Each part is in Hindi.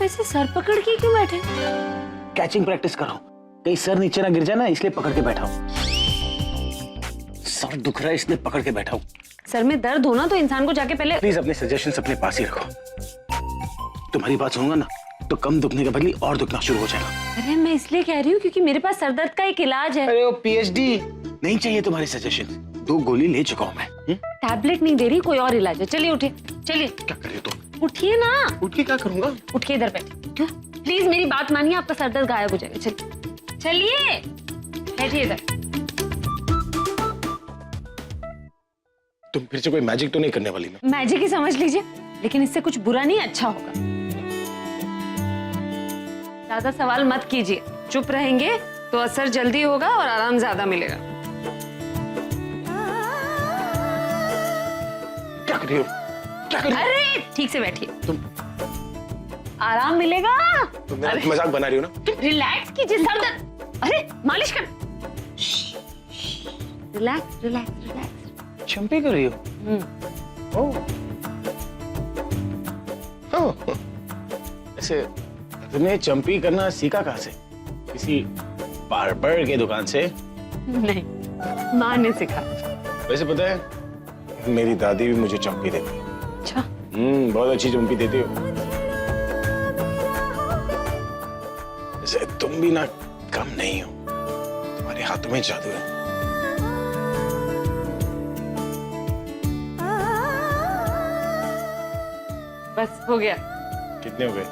ऐसे सर पकड़ के क्यों बैठे? कैचिंग प्रैक्टिस करो, कहीं सर नीचे ना गिर जाए ना, इसलिए पकड़ के बैठा हूँ। सर दुख रहा है इसलिए पकड़ के बैठा हूँ। सर में दर्द हो ना तो इंसान को जाके पहले। प्लीज अपने सजेशंस अपने पास ही रखो। तुम्हारी बात सुनूंगा ना तो कम दुखने के बदले और दुखना शुरू हो जाएगा। अरे मैं इसलिए कह रही हूँ क्योंकि मेरे पास सर दर्द का एक इलाज है। अरे वो पीएचडी नहीं चाहिए तुम्हारी सजेशन, 2 गोली ले चुका हूँ मैं। टैबलेट नहीं दे रही, कोई और इलाज है। चलिए उठिए, चलिए। क्या कर रही हो तुम? उठिए ना। उठ के क्या करूंगा? उठ के इधर बैठिए। क्यों? प्लीज मेरी बात मानिए, आपका सर दर्द गायब हो जाएगा। चलिए चलिए, बैठिए इधर। तुम फिर से कोई मैजिक तो नहीं करने वाली ना? मैजिक ही समझ लीजिए, लेकिन इससे कुछ बुरा नहीं, अच्छा होगा। ज्यादा सवाल मत कीजिए, चुप रहेंगे तो असर जल्दी होगा और आराम ज्यादा मिलेगा। क्या कर रही हो? क्या कर रही हो? अरे ठीक से बैठिए, तुम आराम मिलेगा। तुम मेरा मजाक बना रही हो ना? रिलैक्स कीजिए, सर दर्द। अरे मालिश कर। Relax relax relax. चंपी कर रही हो? ओह। ऐसे तुमने चंपी करना सीखा कहाँ से? किसी बार्बर के दुकान से? नहीं, माँ ने सिखा। वैसे पता है मेरी दादी भी मुझे चंपी देती है। अच्छा। बहुत अच्छी चंपी देती हो। वैसे तुम भी ना कम नहीं हो, तुम्हारे हाथों में जादू है। बस हो गया। कितने हो गए?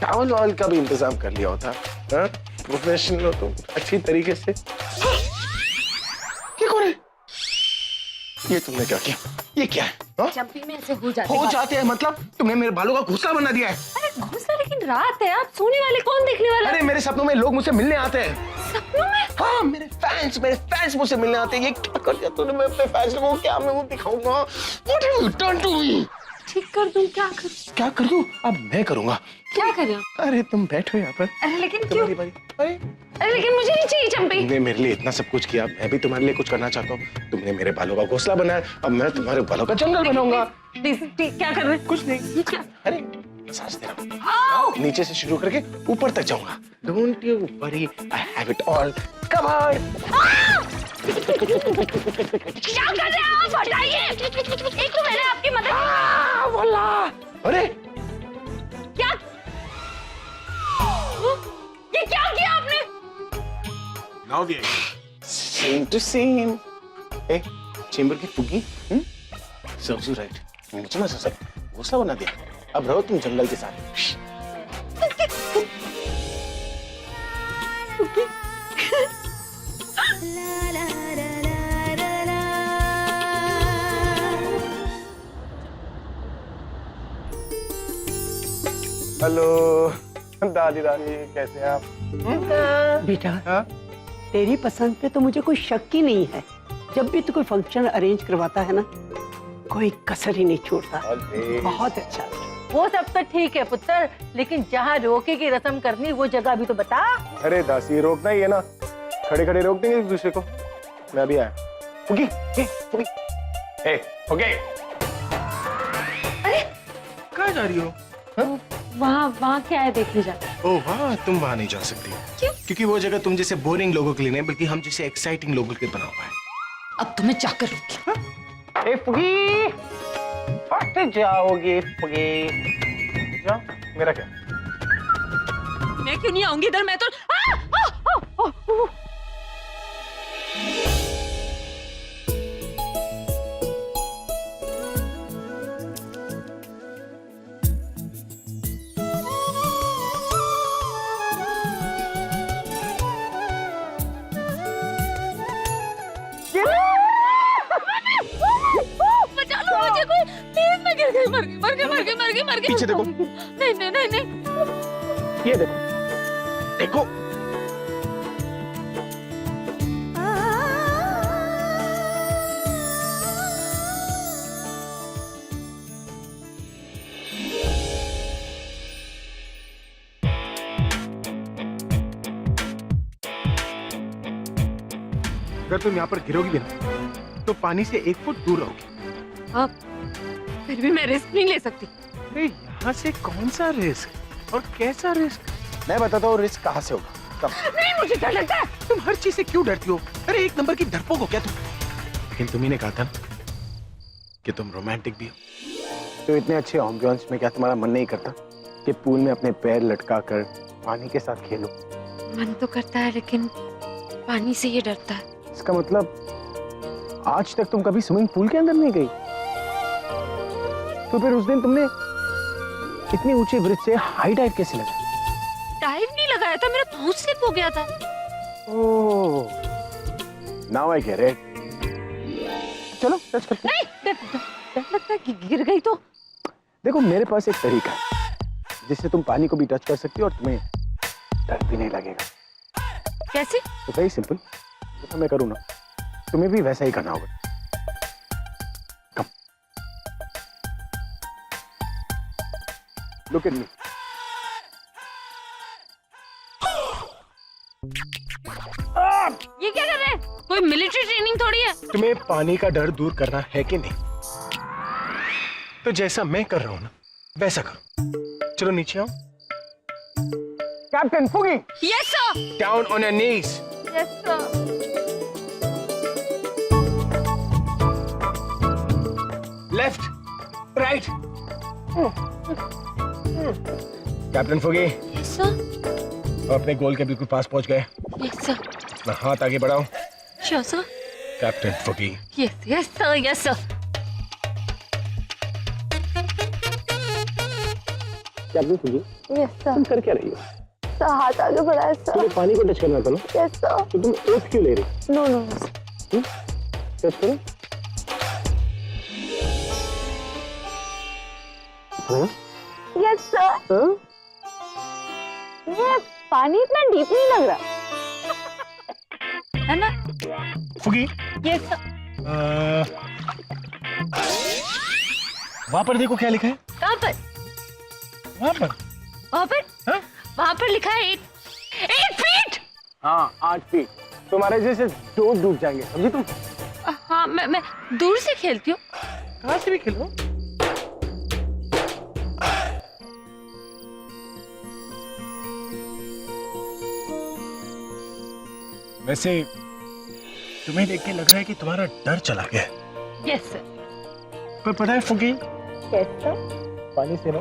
टावल वावल का भी इंतजाम कर लिया होता। प्रोफेशनल हो तुम अच्छी तरीके से। ये कौन है? ये तुमने क्या किया? ये क्या है? चंपी में ऐसे हो जाते हैं मतलब तुमने मेरे बालों का घोंसला बना दिया है। अरे घोंसला, लेकिन रात है, आप सोने वाले, कौन देखने वाला? अरे मेरे सपनों में लोग मुझसे मिलने आते हैं। सपनों में? हाँ, मेरे फैंस मुझसे मिलने आते हैं। ये क्या कर दिया तूने? मैं अपने फैंस को क्या मैं वो दिखाऊंगा? What have you done to me? ठीक कर दूं? क्या कर? क्या कर दूं? अब मैं करूंगा। क्या कर रहे हो? अरे तुम बैठो यहाँ पर। अरे लेकिन क्यों? अरे लेकिन मुझे नहीं चाहिए चंपी। तुमने मेरे लिए इतना सब कुछ किया, मैं भी तुम्हारे लिए कुछ करना चाहता हूँ। तुमने मेरे बालों का घोंसला बनाया, अब मैं तुम्हारे बालों का जंगल बनाऊंगा। क्या कर रहे हैं? कुछ नहीं। अरे मसाज दे रहा हूँ। नीचे से शुरू करके ऊपर तक जाऊंगा। Don't you worry, I have it all covered. क्या कर रहे हैं आप? हटाइए। एक तो मैंने आपकी मदद। बोला। अरे क्या? ये क्या किया आपने? Now we are same to same. A, chamber की फुग्गी? Serves you right. नीचे ना सर, घोंसला बना दिया। अब रहो तुम जंगल के साथ। हेलो दादी कैसे हैं आप? बेटा तेरी पसंद पे तो मुझे कोई शक ही नहीं है। जब भी तू कोई फंक्शन अरेंज करवाता है ना, कोई कसर ही नहीं छोड़ता। बहुत अच्छा। वो सब तो ठीक है पुत्र, लेकिन जहाँ रोके की रस्म करनी वो जगह भी तो बता। अरे दासी रोकना ही है ना, खड़े खड़े रोक देंगे एक दूसरे को। मैं अभी आया। ओके। अरे कहाँ जा रही हो? वहाँ क्या है देखने जाते? ओह वाह, तुम वहाँ नहीं जा सकती। क्यों? क्योंकि वो जगह तुम जैसे बोरिंग लोगों के लिए नहीं, बल्कि हम जैसे एक्साइटिंग लोगों के लिए बना हुआ है। अब तुम्हें जाकर रुकी। ए फुगी, फट जाओगे फुगी। जाओ, मेरा क्या? मैं क्यों नहीं आऊंगी इधर? मैं तो बचा लो मुझे कोई, प्लीज। मैं गिर गई, मर गई। पीछे देखो। नहीं। ये देखो, देखो। अगर तुम यहाँ पर गिरोगी भी ना, तो पानी से 1 फुट दूर रहोगी। अब फिर भी मैं रिस्क नहीं ले सकती। अरे यहाँ से कौन सा रिस्क और कैसा रिस्क? मैं बताता हूँ रिस्क कहाँ से होगा। नहीं, मुझे डर लगता है। तुम हर चीज से क्यों डरती हो? अरे एक नंबर की डरपोक हो क्या तुम? लेकिन तुम ही ने कहा था कि तुम रोमांटिक भी हो। तो इतने अच्छे एम्बियंस में क्या तुम्हारा मन नहीं करता कि पूल में अपने पैर लटका कर पानी के साथ खेलो? मन तो करता है लेकिन पानी से ये डरता है। इसका मतलब आज तक तुम कभी स्विमिंग पूल के अंदर नहीं गई? तो फिर उस दिन तुमने इतनी ऊंचे ब्रिज से हाई डाइव कैसे लगा? डाइव नहीं लगाया था, मेरा पाँव स्लिप हो गया था। ओह, नाउ आई गेट इट। चलो टच करते हैं। नहीं, डर लगता है कि गिर गई तो। देखो मेरे पास एक तरीका है जिससे तुम पानी को भी टच कर सकती हो और तुम्हें डर भी नहीं लगेगा। कैसे? तो वेरी सिंपल, जैसा मैं करूँ ना तुम्हें भी वैसा ही करना होगा। कम, लुक एट मी। ये क्या कर रहे हैं? कोई मिलिट्री ट्रेनिंग थोड़ी है। तुम्हें पानी का डर दूर करना है कि नहीं? तो जैसा मैं कर रहा हूं ना वैसा करो। चलो नीचे आओ। कैप्टन फुगी, yes sir. Down on your knees. Yes sir. Left, right. Captain फुगी, यस सर। अपने गोल के बिल्कुल पास पहुंच गए। Yes sir. अपना हाथ आगे बढ़ाओ। Sure sir. कैप्टन फुगी, yes yes sir, yes sir. Captain फुगी, यस सर। तुम कर क्या रही हो? सर हाथ आगे बढ़ाया सर। तुम्हें पानी को टच करना था ना? Yes sir. तो तुम ओथ क्यों ले रही? No no. टच करो। हाँ? Yes sir. हाँ? ये पानी इतना डीप नहीं लग रहा है ना? फुगी, यस सर। वहां पर देखो क्या लिखा है। कहाँ पर? वहां पर। वहाँ पर? हाँ? वहाँ पर लिखा है 8 फीट। हाँ 8 फीट। तुम्हारे जैसे दो डूब जाएंगे, समझी तुम? हाँ, मैं दूर से खेलती हूँ। कहाँ से भी खेलो। वैसे तुम्हें देख के लग रहा है कि तुम्हारा डर चला गया है। Yes sir. पर पता है फुगी, यस सर। पानी से ना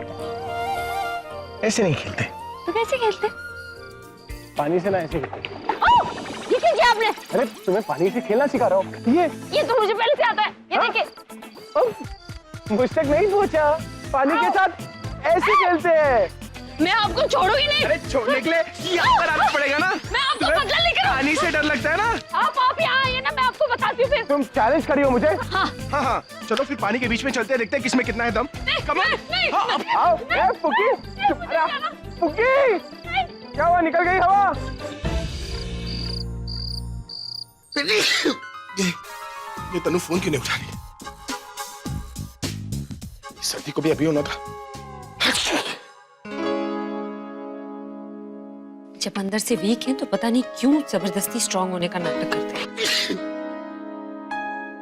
ऐसे नहीं खेलते। तो कैसे खेलते? पानी से ना ऐसे खेलते। ओह, ये क्या किया आपने? अरे तुम्हें पानी से खेलना सिखा रहा हूँ। ये तो मुझे पहले से आता है। ये हाँ? देखिए। मुझ तक नहीं पहुंचा। पानी के साथ ऐसे खेलते हैं। मैं आपको छोड़ूंगी नहीं। अरे छोड़ने के लिए यहाँ पर आना पड़ेगा ना। मैं आपको तुम्हें बदला लेकर पानी से डर लगता है ना? आप यहाँ आइए ना, मैं आपको बताती हूँ फिर। तुम चैलेंज करी हो मुझे? हाँ। हाँ हाँ, चलो फिर पानी के बीच में चलते हैं, देखते हैं किसमें कितना है दम। Come on। नहीं, हाँ, अब आओ। ए, फुगी, फुगी, क्या हुआ? निकल गई हवा? ये तनु फोन क्यों नहीं उठा रही? सर्दी को भी अभी होना था। जब अंदर से वीक हैं तो पता नहीं क्यों जबरदस्ती स्ट्रांग होने का नाटक करते हैं।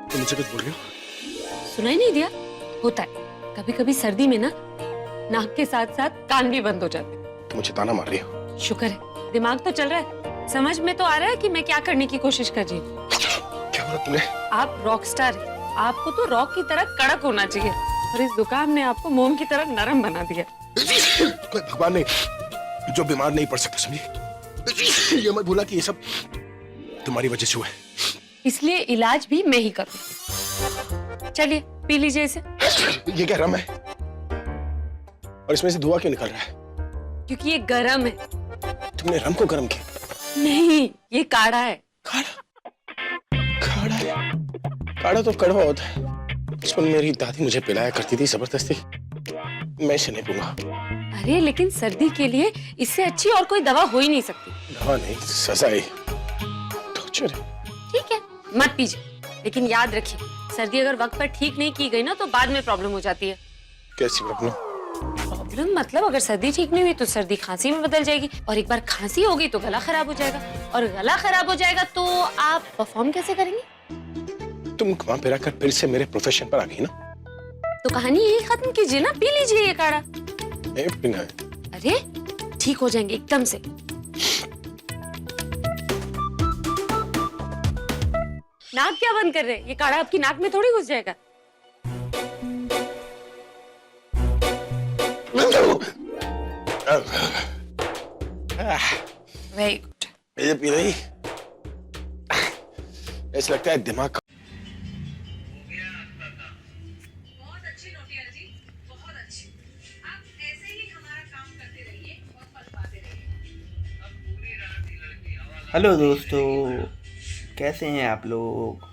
तुम मुझे कुछ बोल रही हो? सुनाई नहीं दिया? होता है कभी कभी सर्दी में ना, नाक के साथ साथ कान भी बंद हो जाते हैं। तुम मुझे ताना मार रही हो? शुक्र है दिमाग तो चल रहा है, समझ में तो आ रहा है कि मैं क्या करने की कोशिश कर रही हूँ। क्या बोला तुमने? आप रॉक स्टार हैं, आपको तो रॉक की तरह कड़क होना चाहिए, और इस दुकान ने आपको मोम की तरह नरम बना दिया। कोई भगवान नहीं जो बीमार नहीं पड़ सकता, समझी? ये मत भूला कि ये सब तुम्हारी वजह से हुआ है। इसलिए इलाज भी मैं ही करूँ। चलिए पी लीजिए इसे। ये क्या रम है? और इसमें से धुआं क्यों निकल रहा है? क्योंकि ये गरम है। तुमने रम को गर्म किया? नहीं, ये काढ़ा है। काढ़ा? काढ़ा है? काढ़ा तो कड़वा होता है। बचपन में मेरी दादी मुझे पिलाया करती थी जबरदस्ती। मैं इसे नहीं पीऊंगा। अरे लेकिन सर्दी के लिए इससे अच्छी और कोई दवा हो ही नहीं सकती। दवा नहीं, सजा है, टॉर्चर है। ठीक है, मत पीजिए, लेकिन याद रखिए सर्दी अगर वक्त पर ठीक नहीं की गई ना तो बाद में प्रॉब्लम हो जाती है। कैसी प्रॉब्लम? प्रॉब्लम मतलब अगर सर्दी ठीक नहीं हुई तो सर्दी खांसी में बदल जाएगी, और एक बार खांसी होगी तो गला खराब हो जाएगा, और गला खराब हो जाएगा तो आप परफॉर्म कैसे करेंगे? तुम घुमा फिरा कर फिर से मेरे प्रोफेशन पर आ गई ना। तो कहानी यही खत्म कीजिए ना, पी लीजिए ये काढ़ा। नहीं पीना है। अरे ठीक हो जाएंगे एकदम से। नाक क्या बंद कर रहे हैं? ये काढ़ा आपकी नाक में थोड़ी घुस जाएगा। Very good. ये पी रही ऐसा लगता है दिमाग। बहुत अच्छी नोटिया जी, बहुत अच्छी। आप ऐसे ही हमारा काम करते रहिए और पलवाते रहिए। हेलो दोस्तों, कैसे हैं आप लोग?